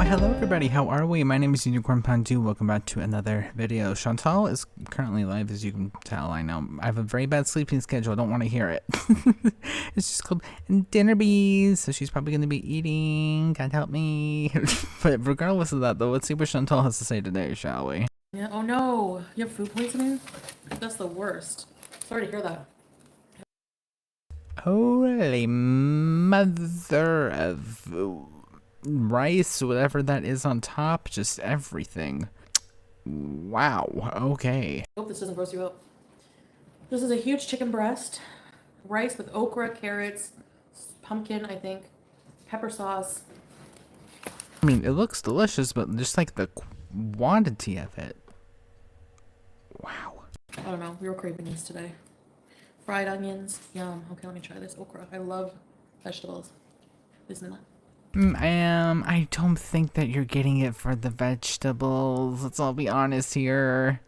Why hello everybody, how are we? My name is Unicorn Pandu, welcome back to another video. Chantal is currently live, as you can tell. I know I have a very bad sleeping schedule, I don't want to hear it. It's just called dinner bees, so she's probably going to be eating, God help me. But regardless of that though, let's see what Chantal has to say today, shall we? Yeah, oh no, you have food poisoning? That's the worst. Sorry to hear that. Holy mother of rice, whatever that is on top, just everything. Wow, okay. I hope this doesn't gross you out. This is a huge chicken breast, rice with okra, carrots, pumpkin, I think, pepper sauce. I mean, it looks delicious, but just like the quantity of it. Wow. I don't know, we were craving these today. Fried onions, yum. Okay, let me try this okra. I love vegetables. Bismillah. I don't think that you're getting it for the vegetables. Let's all be honest here.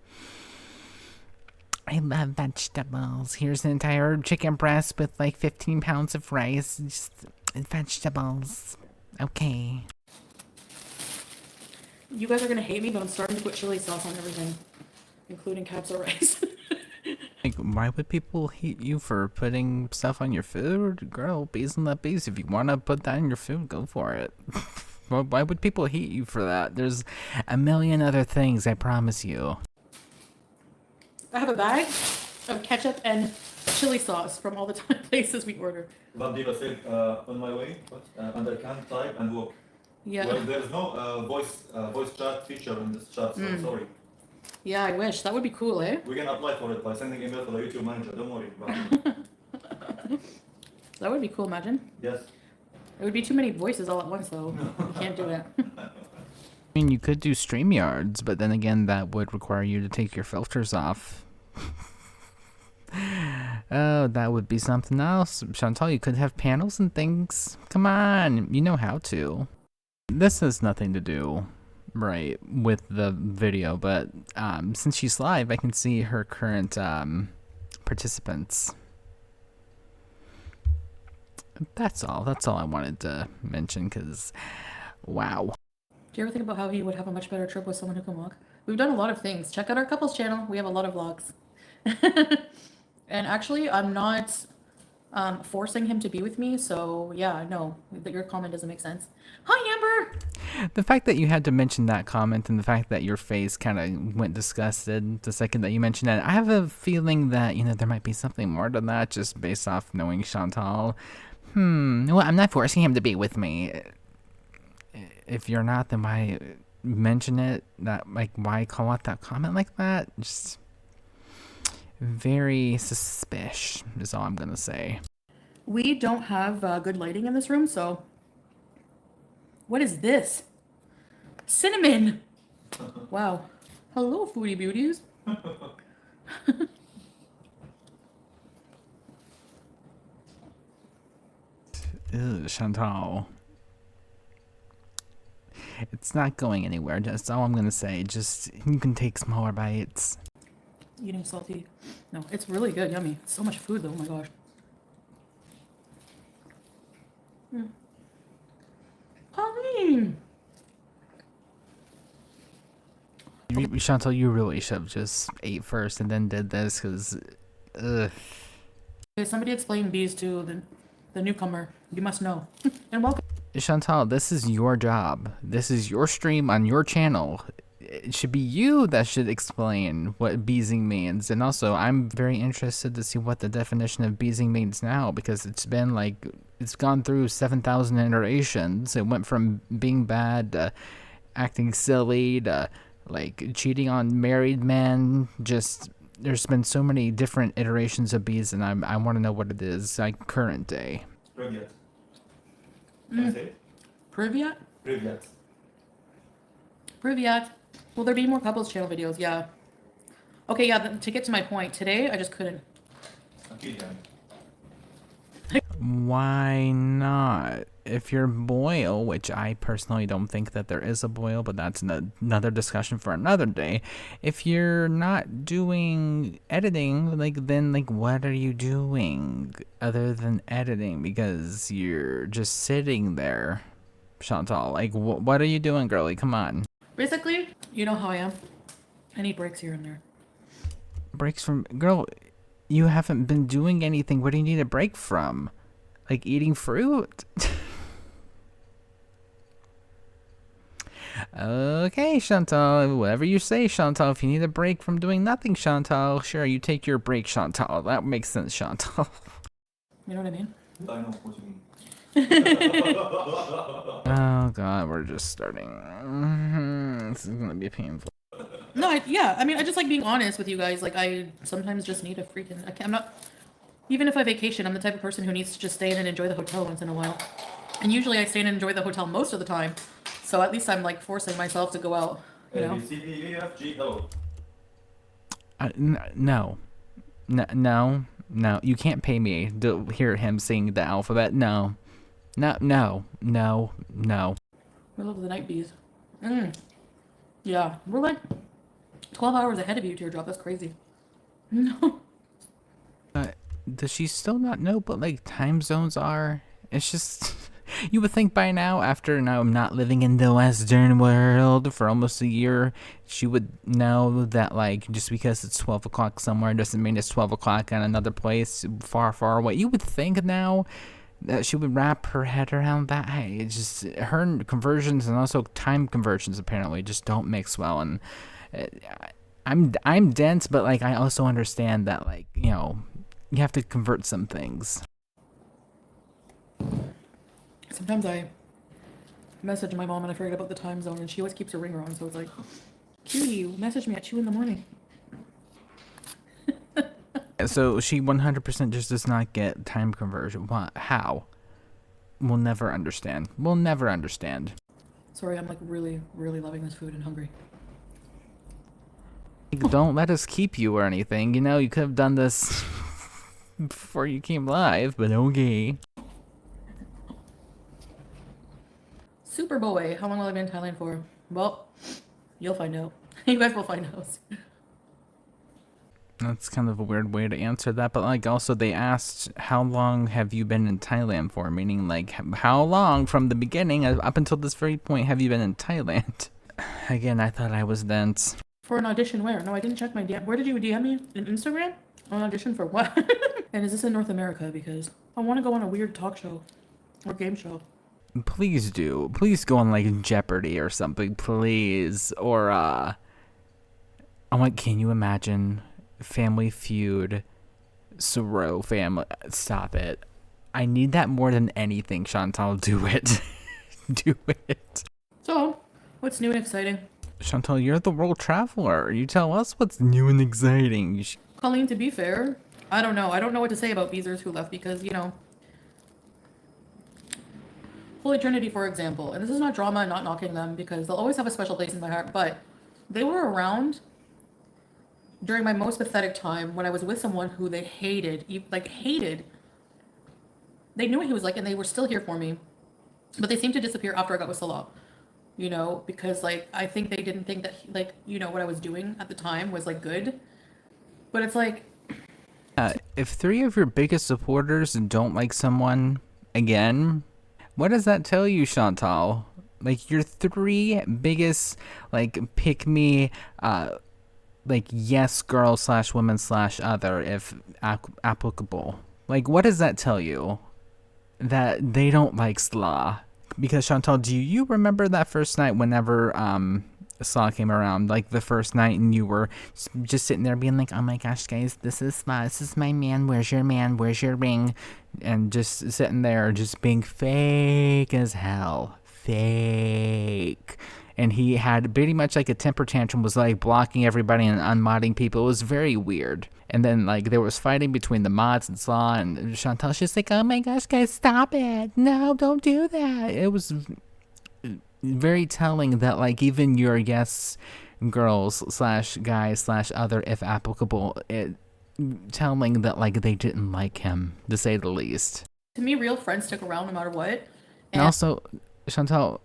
I love vegetables. Here's an entire chicken breast with like 15 pounds of rice. Just vegetables. Okay. You guys are gonna hate me, but I'm starting to put chili sauce on everything, including capsa rice. Like, why would people hate you for putting stuff on your food? Girl, bees and let bees. If you want to put that in your food, go for it. Why would people hate you for that? There's a million other things, I promise you. I have a bag of ketchup and chili sauce from all the time places we order. But Diva said on my way, and I can't type and walk. Yeah. Well, there's no voice chat feature in this chat, so sorry. Yeah, I wish. That would be cool, eh? We can apply for it by sending email to the YouTube manager. Don't worry about it. That would be cool, imagine. Yes. It would be too many voices all at once, though. You can't do it. I mean, you could do StreamYards, but then again, that would require you to take your filters off. Oh, that would be something else. Chantal, you could have panels and things. Come on, you know how to. This has nothing to do, right, with the video, but since she's live, I can see her current participants. That's all I wanted to mention, because wow. Do you ever think about how he would have a much better trip with someone who can walk? We've done a lot of things. Check out our couples channel. We have a lot of vlogs. And actually, I'm not forcing him to be with me, so yeah, no, your comment doesn't make sense. Hi, Amber! The fact that you had to mention that comment and the fact that your face kind of went disgusted the second that you mentioned it, I have a feeling that, you know, there might be something more to that just based off knowing Chantal. Well, I'm not forcing him to be with me. If you're not, then why mention it? That, like, why call out that comment like that? Just very suspicious is all I'm gonna say. We don't have good lighting in this room, so... What is this? Cinnamon! Wow. Hello, foodie beauties. Ew, Chantal. It's not going anywhere, that's all I'm gonna say. Just, you can take smaller bites. Eating salty. No, it's really good. Yummy. So much food, though. Oh my gosh. Pauline! Chantal, you really should have just ate first and then did this, because, ugh. Okay, somebody explain bees to the newcomer. You must know. And welcome. Chantal, this is your job. This is your stream on your channel. It should be you that should explain what beezing means. And also, I'm very interested to see what the definition of beezing means now, because it's been like, it's gone through 7,000 iterations. It went from being bad to acting silly to like cheating on married men. Just, there's been so many different iterations of bees, and I want to know what it is, like current day. Privyat. Can I say it? Privyat? Privyat. Privyat. Will there be more couples channel videos? Yeah. Okay, yeah, to get to my point, today I just couldn't. Why not? If you're boil, which I personally don't think that there is a boil, but that's another discussion for another day. If you're not doing editing, then what are you doing other than editing? Because you're just sitting there Chantal. Like, what are you doing, girly? Come on. Basically, you know how I am. I need breaks here and there. Breaks from girl. You haven't been doing anything. What do you need a break from? Like eating fruit? Okay, Chantal. Whatever you say, Chantal. If you need a break from doing nothing, Chantal, sure, you take your break, Chantal. That makes sense, Chantal. You know what I mean? I know what you mean. Oh god, we're just starting. This is gonna be painful. No, yeah. I mean, I just like being honest with you guys. Like, I sometimes just need a freaking. I'm not. Even if I vacation, I'm the type of person who needs to just stay in and enjoy the hotel once in a while. And usually I stay in and enjoy the hotel most of the time. So at least I'm like forcing myself to go out. You know? ABCDEFG, hello. No. No. You can't pay me to hear him sing the alphabet. No. No. We love the night bees. Yeah, we're like 12 hours ahead of you, Teardrop. That's crazy. No. Does she still not know what like time zones are? It's just you would think by now, after now I'm not living in the Western world for almost a year, she would know that like just because it's 12 o'clock somewhere doesn't mean it's 12 o'clock in another place far away. You would think now that she would wrap her head around that. It's just her conversions and also time conversions apparently just don't mix well. And I'm dense, but like I also understand that like you know you have to convert some things. Sometimes I message my mom and I forget about the time zone, and she always keeps her ringer on. So it's like, cutie, message me at 2 in the morning. So she 100% just does not get time conversion. What? How? We'll never understand. Sorry, I'm like really loving this food and hungry. Don't let us keep you or anything. You know, you could have done this before you came live, but okay. Superboy, how long will I be in Thailand for? Well, you'll find out. You guys will find out. That's kind of a weird way to answer that, but like also they asked how long have you been in Thailand for, meaning like how long from the beginning up until this very point have you been in Thailand? Again, I thought I was dense. For an audition where? No, I didn't check my DM. Where did you DM me? In Instagram? An audition for what? And is this in North America? Because I want to go on a weird talk show or game show. Please do. Please go on like Jeopardy or something, please. Or I'm like, can you imagine Family Feud, Sorrow family? Stop it. I need that more than anything, Chantal. Do it. Do it. So, what's new and exciting? Chantal, you're the world traveler. You tell us what's new and exciting. Colleen, to be fair, I don't know. I don't know what to say about Beezers who left because, you know, Holy Trinity, for example, and this is not drama and not knocking them because they'll always have a special place in my heart, but they were around during my most pathetic time when I was with someone who they hated, hated. They knew what he was like and they were still here for me, but they seemed to disappear after I got with Salah, you know, because like, I think they didn't think that, you know, what I was doing at the time was like good, but it's like. If 3 of your biggest supporters don't like someone again, what does that tell you, Chantal? Like your 3 biggest, like pick me, like yes girl / women / other if applicable. Like what does that tell you? That they don't like Slaw? Because Chantal, do you remember that first night whenever Slaw came around, like the first night, and you were just sitting there being like, oh my gosh guys, this is Slaw, this is my man, where's your ring? And just sitting there just being fake as hell. Fake. And he had pretty much like a temper tantrum, was like blocking everybody and unmodding people. It was very weird. And then like there was fighting between the mods and Slaw, and Chantal, she's like, oh my gosh guys, stop it, no, don't do that. It was very telling that like even your yes girls / guys / other if applicable, telling that like they didn't like him, to say the least. To me, real friends stick around no matter what. And also, Chantal,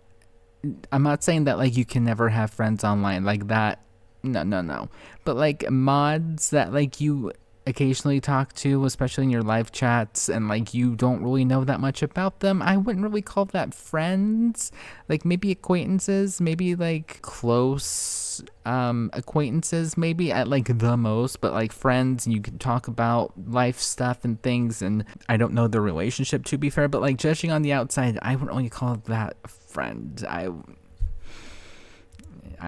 I'm not saying that like you can never have friends online like that. No. But like mods that like you occasionally talk to, especially in your live chats, and like you don't really know that much about them, I wouldn't really call that friends. Like maybe acquaintances, maybe like close acquaintances, maybe at like the most, but like friends, and you can talk about life stuff and things. And I don't know the relationship, to be fair, but like judging on the outside, I wouldn't really call that a friend. I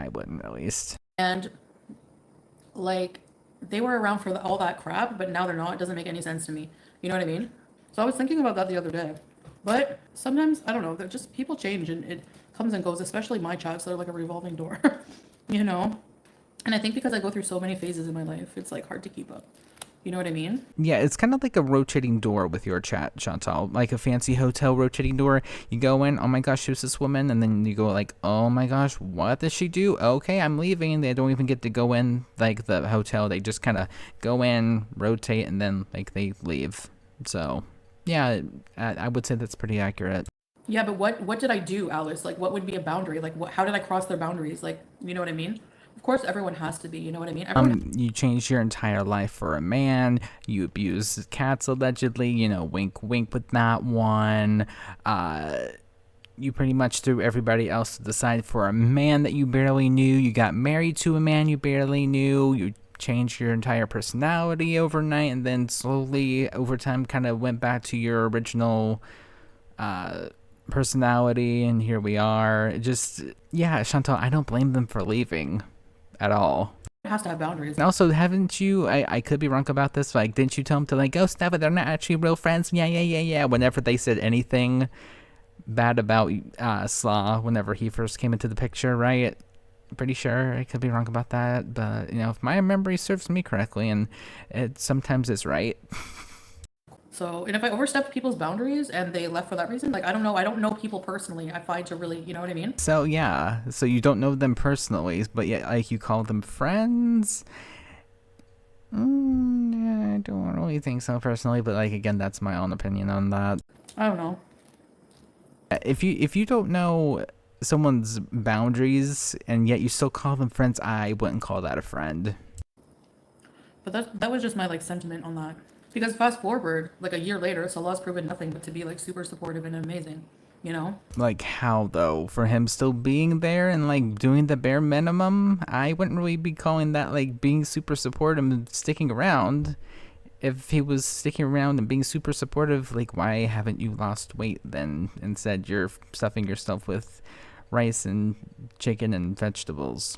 wouldn't, at least. And like they were around for all that crap, but now they're not. It doesn't make any sense to me. You know what I mean? So I was thinking about that the other day. But sometimes, I don't know, they're just people change and it comes and goes, especially my chats. They're like a revolving door, you know? And I think because I go through so many phases in my life, it's like hard to keep up. You know what I mean? Yeah, it's kind of like a rotating door with your chat, Chantal. Like a fancy hotel rotating door. You go in, oh my gosh, who's this woman? And then you go like, oh my gosh, what does she do? Okay, I'm leaving. They don't even get to go in like the hotel. They just kind of go in, rotate, and then like they leave. So yeah, I would say that's pretty accurate. Yeah, but what did I do, Alice? Like, what would be a boundary? Like, how did I cross their boundaries? Like, you know what I mean? Of course, everyone has to be. You know what I mean? You changed your entire life for a man. You abused cats allegedly. You know, wink, wink with that one. You pretty much threw everybody else to the side for a man that you barely knew. You got married to a man you barely knew. You changed your entire personality overnight, and then slowly over time kind of went back to your original personality, and here we are. Just, yeah, Chantal, I don't blame them for leaving at all. It has to have boundaries. And also, haven't you, I could be wrong about this, like, didn't you tell them to, like, go stop it, they're not actually real friends, yeah, whenever they said anything bad about Slaw, whenever he first came into the picture, right? Pretty sure. I could be wrong about that, but, you know, if my memory serves me correctly, and it sometimes is right. So, and if I overstepped people's boundaries and they left for that reason, like, I don't know people personally. I find to really, you know what I mean? So, yeah. So you don't know them personally, but yet, like, you call them friends? Yeah, I don't really think so personally, but, like, again, that's my own opinion on that. I don't know. If you don't know someone's boundaries and yet you still call them friends, I wouldn't call that a friend. But that was just my, like, sentiment on that. Because fast forward, like a year later, Salah's proven nothing but to be like super supportive and amazing, you know? Like how though? For him still being there and like doing the bare minimum? I wouldn't really be calling that like being super supportive and sticking around. If he was sticking around and being super supportive, like why haven't you lost weight then? Instead you're stuffing yourself with rice and chicken and vegetables.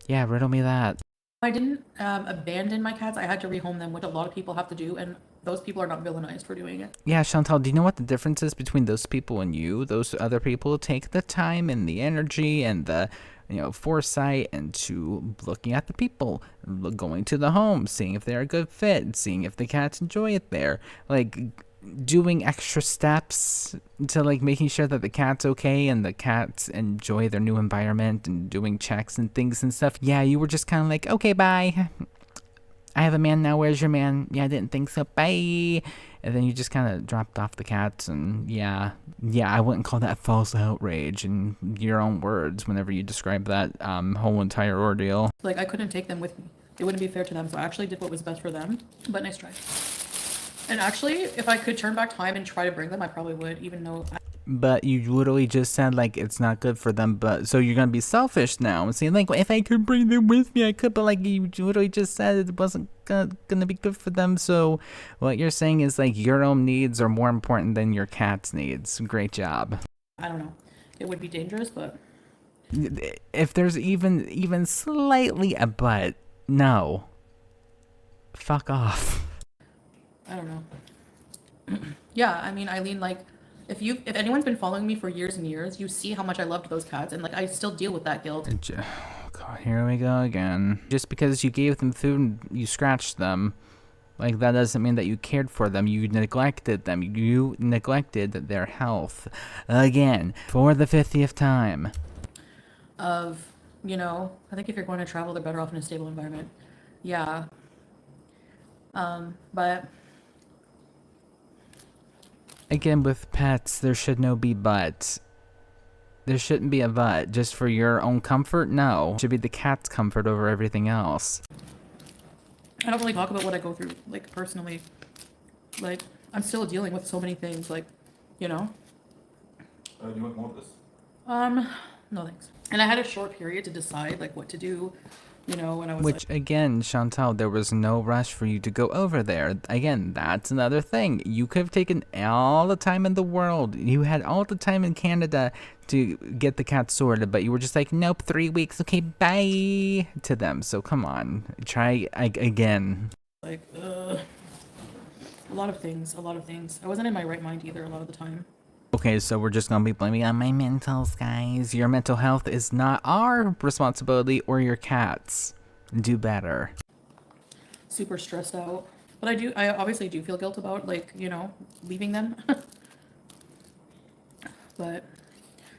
Yeah, riddle me that. I didn't abandon my cats. I had to rehome them, which a lot of people have to do, and those people are not villainized for doing it. Yeah, Chantal, do you know what the difference is between those people and you? Those other people take the time and the energy and the, you know, foresight into looking at the people, going to the home, seeing if they're a good fit, seeing if the cats enjoy it there, like doing extra steps to like making sure that the cat's okay and the cats enjoy their new environment and doing checks and things and stuff. Yeah, you were just kind of like, okay, bye. I have a man now. Where's your man? Yeah, I didn't think so. Bye. And then you just kind of dropped off the cats. And yeah, I wouldn't call that false outrage in your own words whenever you describe that whole entire ordeal. Like, I couldn't take them with me. It wouldn't be fair to them, so I actually did what was best for them. But nice try. And actually, if I could turn back time and try to bring them, I probably would, even though... But you literally just said, like, it's not good for them, but... So you're gonna be selfish now and saying, like, if I could bring them with me, I could, but, like, you literally just said it wasn't gonna be good for them, so... What you're saying is, like, your own needs are more important than your cat's needs. Great job. I don't know. It would be dangerous, but... If there's even slightly a but, no. Fuck off. I don't know. Yeah, I mean, Eileen, like, if anyone's been following me for years and years, you see how much I loved those cats, and like I still deal with that guilt. God, here we go again. Just because you gave them food and you scratched them, like that doesn't mean that you cared for them. You neglected them. You neglected their health. Again, for the 50th time. You know, I think if you're going to travel, they're better off in a stable environment. Yeah. But... Again, with pets, there should no be but. There shouldn't be a but. Just for your own comfort? No. It should be the cat's comfort over everything else. I don't really talk about what I go through, like, personally. Like, I'm still dealing with so many things, like, you know? Do you want more of this? No thanks. And I had a short period to decide, like, what to do, you know, when I was Which, like, again, Chantal, there was no rush for you to go over there. Again, that's another thing. You could have taken all the time in the world. You had all the time in Canada to get the cat sorted, but you were just like, nope, 3 weeks, okay, bye, to them. So come on, try again. a lot of things, a lot of things. I wasn't in my right mind either a lot of the time. Okay, so we're just gonna be blaming on my mentals, guys. Your mental health is not our responsibility or your cat's. Do better. Super stressed out. But I obviously do feel guilt about, like, you know, leaving them. But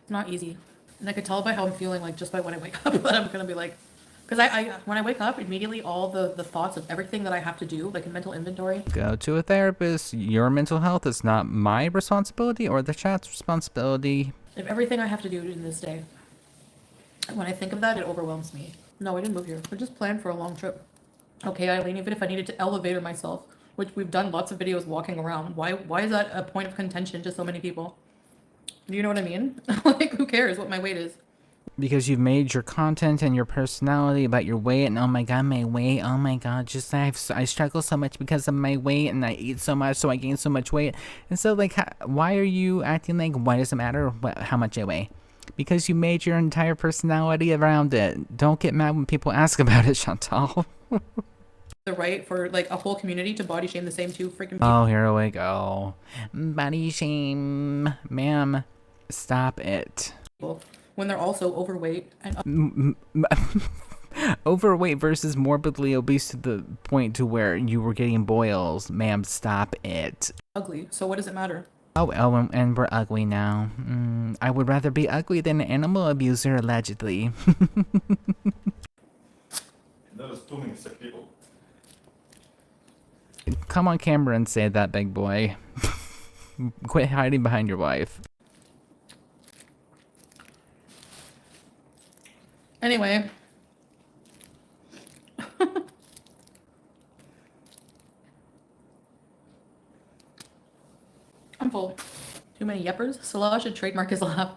not easy. And I could tell by how I'm feeling, like, just by when I wake up, that I'm gonna be like, because when I wake up, immediately all the thoughts of everything that I have to do, like in mental inventory. Go to a therapist. Your mental health is not my responsibility or the chat's responsibility. Of everything I have to do in this day. When I think of that, it overwhelms me. No, I didn't move here. We just planned for a long trip. Okay, Eileen, even if I needed to elevator myself, which we've done lots of videos walking around, why is that a point of contention to so many people? Do you know what I mean? Like, who cares what my weight is? Because you've made your content and your personality about your weight, and oh my god, my weight, oh my god, just I struggle so much because of my weight, and I eat so much, so I gain so much weight. And so, like, why are you acting like, why does it matter how much I weigh? Because you made your entire personality around it. Don't get mad when people ask about it, Chantal. The right for, like, a whole community to body shame the same two freaking people. Oh, here we go. Body shame. Ma'am, stop it. When they're also overweight and Overweight versus morbidly obese to the point to where you were getting boils. Ma'am, stop it. ugly. So what does it matter? Oh, and we're ugly now. I would rather be ugly than an animal abuser, allegedly. There's too many sick people. Come on camera and say that, big boy. Quit hiding behind your wife. Anyway. I'm full. Too many yeppers? Salah should trademark his laugh.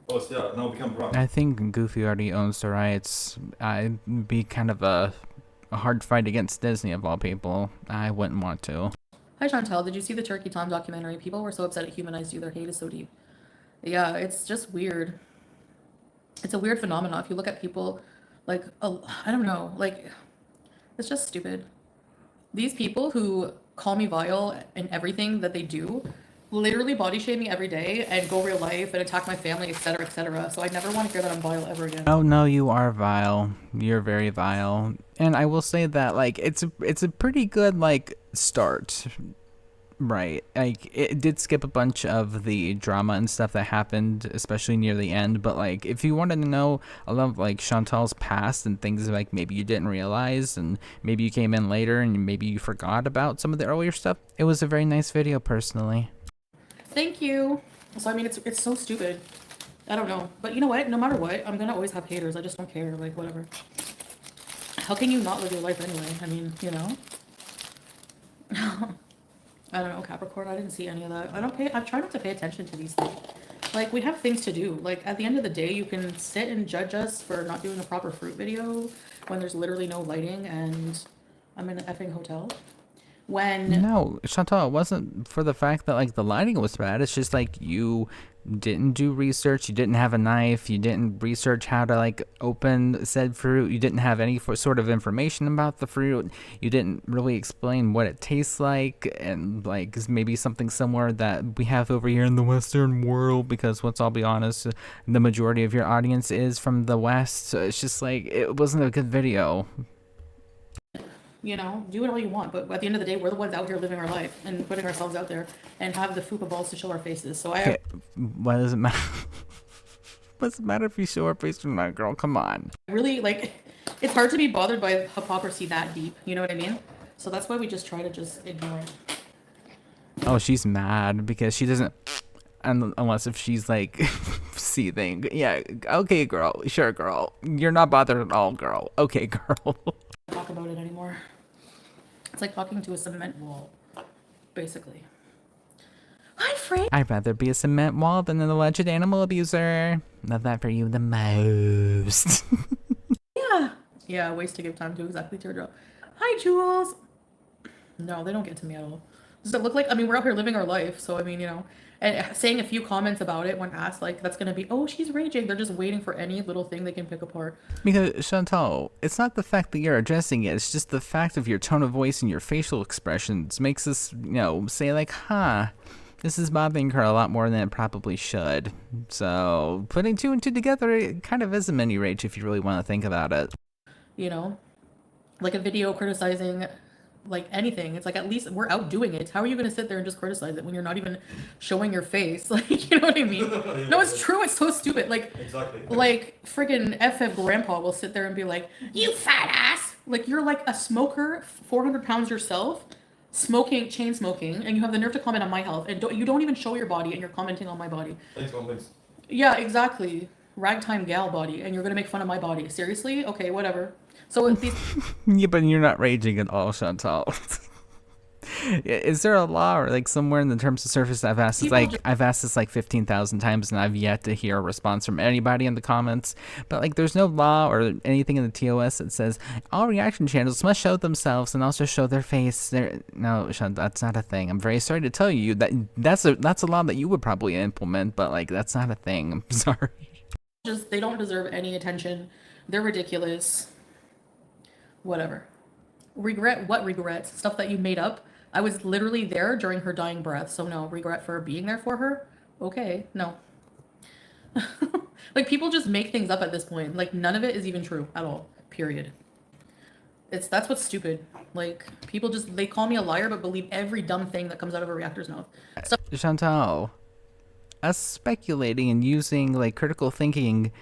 Oh, so yeah, now become wrong. I think Goofy already owns the rights. I'd be kind of a hard fight against Disney of all people. I wouldn't want to. Hi Chantal, did you see the Turkey Tom documentary? People were so upset it humanized you. Their hate is so deep. Yeah, it's just weird. It's a weird phenomenon. If you look at people, like, I don't know, like, it's just stupid. These people who call me vile in everything that they do literally body shame me every day and go real life and attack my family, etc., etc. So I never want to hear that I'm vile ever again. Oh no, you are vile. You're very vile. And I will say that, like, it's a pretty good, like, start. Right. Like, it did skip a bunch of the drama and stuff that happened, especially near the end. But, like, if you wanted to know a lot of, like, Chantal's past and things, like, maybe you didn't realize and maybe you came in later and maybe you forgot about some of the earlier stuff, it was a very nice video, personally. Thank you. So, I mean, it's so stupid. I don't know. But you know what? No matter what, I'm going to always have haters. I just don't care. Like, whatever. How can you not live your life anyway? I mean, you know? I don't know, Capricorn, I didn't see any of that. I try not to pay attention to these things. Like, we have things to do. Like, at the end of the day, you can sit and judge us for not doing a proper fruit video when there's literally no lighting and I'm in an effing hotel. No, Chantal, it wasn't for the fact that, like, the lighting was bad. It's just, like, you didn't do research. You didn't have a knife. You didn't research how to, like, open said fruit. You didn't have any sort of information about the fruit. You didn't really explain what it tastes like and, like, maybe something similar that we have over here in the Western world, because let's all be honest, the majority of your audience is from the West. So it's just, like, it wasn't a good video. You know, do it all you want, but at the end of the day, we're the ones out here living our life and putting ourselves out there and have the fupa balls to show our faces. So Okay, what does it matter? What does it matter if you show our face or not, girl? Come on. Really, like, it's hard to be bothered by hypocrisy that deep. You know what I mean? So that's why we just try to just ignore it. Oh, she's mad because she doesn't, unless if she's, like, seething. Yeah, okay, girl. Sure, girl. You're not bothered at all, girl. Okay, girl. Talk about it anymore. It's like talking to a cement wall, basically. Hi, Frank. I'd rather be a cement wall than an alleged animal abuser. Love that for you the most. Yeah. Yeah, ways to give time to exactly teardrop. Hi, Jules. No, they don't get to me at all. Does it look like, I mean, we're out here living our life, so I mean, you know, and saying a few comments about it when asked, like, that's gonna be, oh, she's raging. They're just waiting for any little thing they can pick apart. Because, Chantal, it's not the fact that you're addressing it, it's just the fact of your tone of voice and your facial expressions makes us, you know, say like, huh, this is bothering her a lot more than it probably should. So, putting two and two together, it kind of is a mini rage if you really want to think about it. You know, like a video criticizing like anything. It's like, at least we're out doing it. How are you going to sit there and just criticize it when you're not even showing your face? Like, you know what I mean? No, it's true. It's so stupid. Like, Exactly. like friggin' FF grandpa will sit there and be like, you fat ass. Like, you're like a smoker, 400 pounds yourself, smoking, chain smoking, and you have the nerve to comment on my health. And you don't even show your body and you're commenting on my body. Thanks, thanks. Yeah, exactly. Ragtime gal body. And you're going to make fun of my body. Seriously? Okay, whatever. So with these, Yeah, but you're not raging at all, Chantal. Is there a law or like somewhere in the terms of service I've asked this, like I've asked this like 15,000 times and I've yet to hear a response from anybody in the comments, but like there's no law or anything in the TOS that says all reaction channels must show themselves and also show their face. No, that's not a thing. I'm very sorry to tell you that that's a law that you would probably implement, but like that's not a thing. I'm sorry. just, they don't deserve any attention. They're ridiculous. Whatever. Regret? What regrets? Stuff that you made up? I was literally there during her dying breath, so no regret for being there for her. Okay, no. Like, people just make things up at this point. Like, none of it is even true at all. Period. That's what's stupid. Like, people just, they call me a liar but believe every dumb thing that comes out of a reactor's mouth. So Chantal, us speculating and using like critical thinking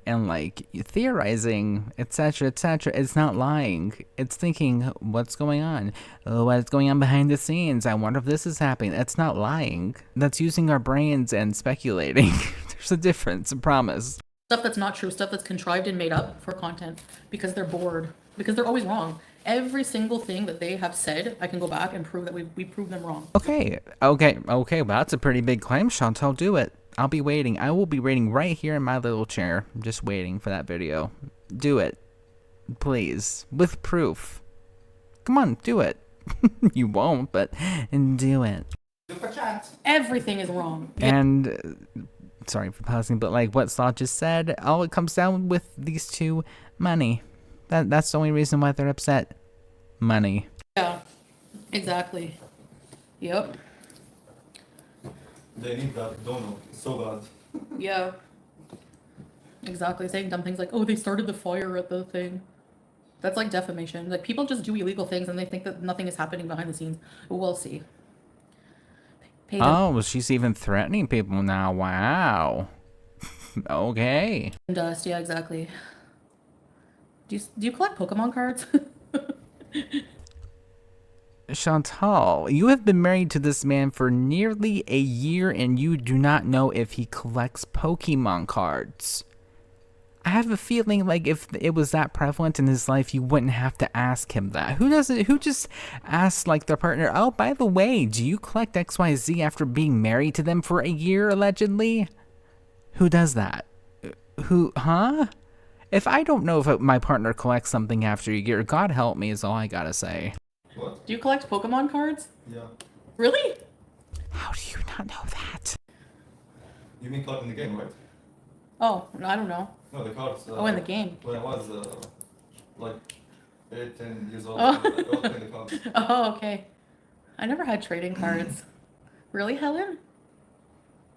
and like theorizing, etc., etc., it's not lying. It's thinking, what's going on? What's going on behind the scenes? I wonder if this is happening. That's not lying. That's using our brains and speculating. There's a difference, I promise. stuff that's not true, stuff that's contrived and made up for content because they're bored, because they're always wrong. Every single thing that they have said, I can go back and prove that we proved them wrong. Okay. Well, that's a pretty big claim, Chantal. Do it. I'll be waiting. I will be waiting right here in my little chair. I'm just waiting for that video. Do it. Please. With proof. Come on, do it. You won't, but do it. Super chat. Everything is wrong. And, sorry for pausing, but like what Slaw just said, all it comes down with these two, money. That's the only reason why they're upset. Money. Yeah, exactly. Yep. They need that donut so bad. Yeah. Exactly. Saying dumb things like, oh, they started the fire at the thing. That's like defamation. Like, people just do illegal things and they think that nothing is happening behind the scenes. We'll see. Pay them. Oh, well, she's even threatening people now. Wow. Okay. Dust, yeah, exactly. Do you collect Pokemon cards? Chantal, you have been married to this man for nearly a year and you do not know if he collects Pokemon cards. I have a feeling like if it was that prevalent in his life, you wouldn't have to ask him that. Who does it? Who just asks like their partner, oh, by the way, do you collect XYZ after being married to them for a year, allegedly? Who does that? Huh? If I don't know if my partner collects something after a year, God help me is all I gotta say. What? Do you collect Pokemon cards? Yeah. Really? How do you not know that? You mean collecting the game, right? Oh, I don't know. No, the cards. Oh, in the game. When I was like 8, 10 years old, Oh. I was playing the cards. Oh, okay. I never had trading cards. Really, Helen?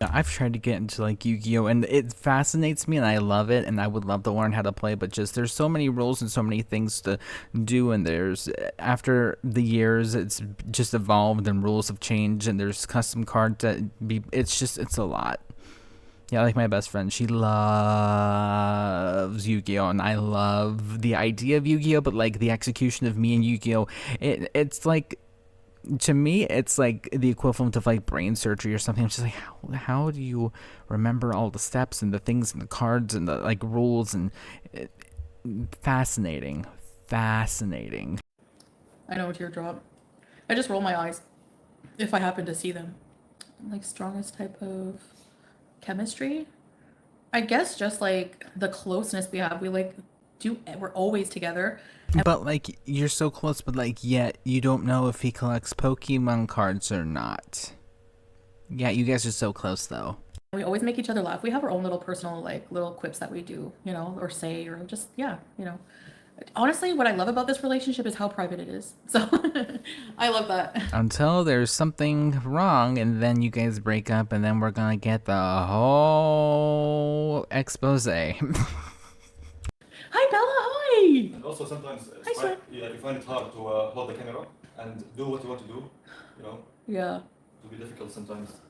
I've tried to get into like Yu-Gi-Oh and it fascinates me and I love it and I would love to learn how to play, but just there's so many rules and so many things to do, and there's after the years it's just evolved and rules have changed and there's custom cards it's a lot. Yeah, like my best friend, she loves Yu-Gi-Oh and I love the idea of Yu-Gi-Oh, but like the execution of me and Yu-Gi-Oh, it's like, to me, it's like the equivalent of like brain surgery or something. I'm just like, how do you remember all the steps and the things and the cards and the like rules and fascinating. I know, teardrop. I just roll my eyes if I happen to see them. Like strongest type of chemistry? I guess just like the closeness we have. We're always together. But like you're so close, but like yet you don't know if he collects Pokemon cards or not. Yeah, you guys are so close though. We always make each other laugh. We have our own little personal like little quips that we do, or say, or just Honestly, what I love about this relationship is how private it is. So I love that. Until there's something wrong, and then you guys break up, and then we're gonna get the whole expose. Hi Bella, hi. And also sometimes Hi, sir. you find it hard to hold the camera and do what you want to do. Yeah. It will be difficult sometimes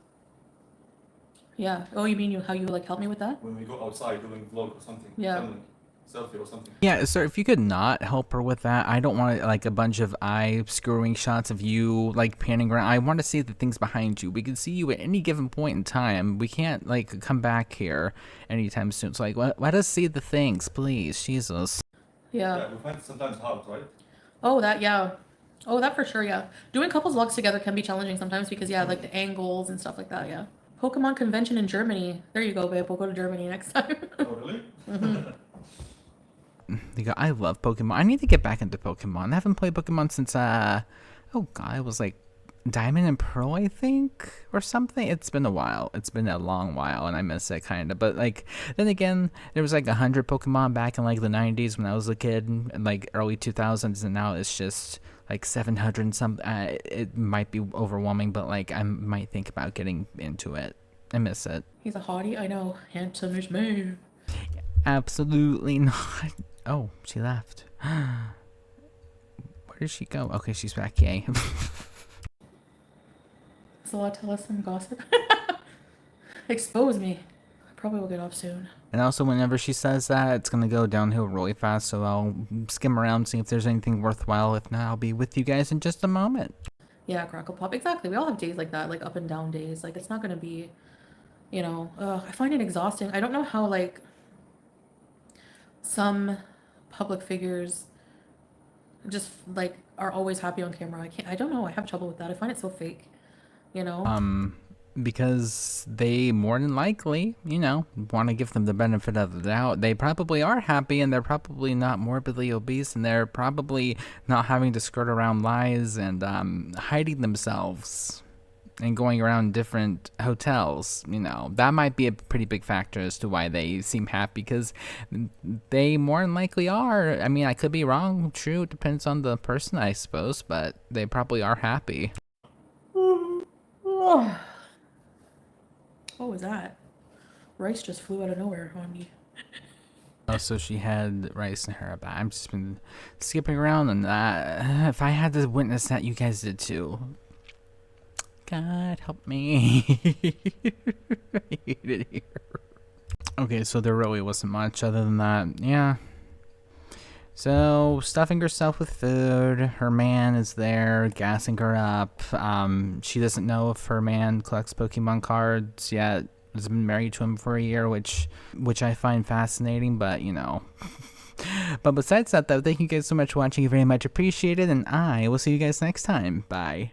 Yeah. Oh, you mean how you like help me with that? when we go outside doing vlog or something. Yeah. Filming, selfie or something. Yeah, sir, if you could not help her with that, I don't want like a bunch of eye screwing shots of you like panning around. I want to see the things behind you. We can see you at any given point in time. We can't like come back here anytime soon. So like, let us see the things, please, Jesus. Yeah. Yeah, we find it sometimes hard, right? Oh, that, yeah. Oh, that for sure, yeah. Doing couples vlogs together can be challenging sometimes because, yeah, like the angles and stuff like that, yeah. Pokemon convention in Germany. There you go, babe. We'll go to Germany next time. Oh, really? They go, I love Pokemon. I need to get back into Pokemon. I haven't played Pokemon since oh god, it was like Diamond and Pearl, I think, or something. It's been a while. It's been a long while, and I miss it kind of. But like, then again, there was like 100 Pokemon back in like the 90s when I was a kid, and like early 2000s, and now it's just like 700 and something. It might be overwhelming, but like I might think about getting into it. I miss it. He's a hottie, I know. Handsome as me. Absolutely not. Oh, she left. Where did she go? Okay, she's back. Yay. So I'll tell us some gossip. Expose me. I probably will get off soon. And also, whenever she says that, it's gonna go downhill really fast, so I'll skim around, see if there's anything worthwhile. If not, I'll be with you guys in just a moment. Yeah, crackle pop. Exactly. We all have days like that, like up and down days. Like, it's not going to be, I find it exhausting. I don't know how, like, some public figures just, like, are always happy on camera. I don't know. I have trouble with that. I find it so fake, Because they more than likely, want to give them the benefit of the doubt. They probably are happy, and they're probably not morbidly obese, and they're probably not having to skirt around lies and hiding themselves and going around different hotels. That might be a pretty big factor as to why they seem happy, because they more than likely are. I mean, I could be wrong. True, it depends on the person, I suppose, but they probably are happy. What was that? Rice just flew out of nowhere on me. Oh, so she had rice in her bag. I've just been skipping around, and if I had to witness that, you guys did too. God help me. I hate it here. Okay, so there really wasn't much other than that. Yeah. So, stuffing herself with food. Her man is there, gassing her up. She doesn't know if her man collects Pokemon cards yet. Has been married to him for a year, which I find fascinating, but, But besides that, though, thank you guys so much for watching. You very much appreciate it, and I will see you guys next time. Bye.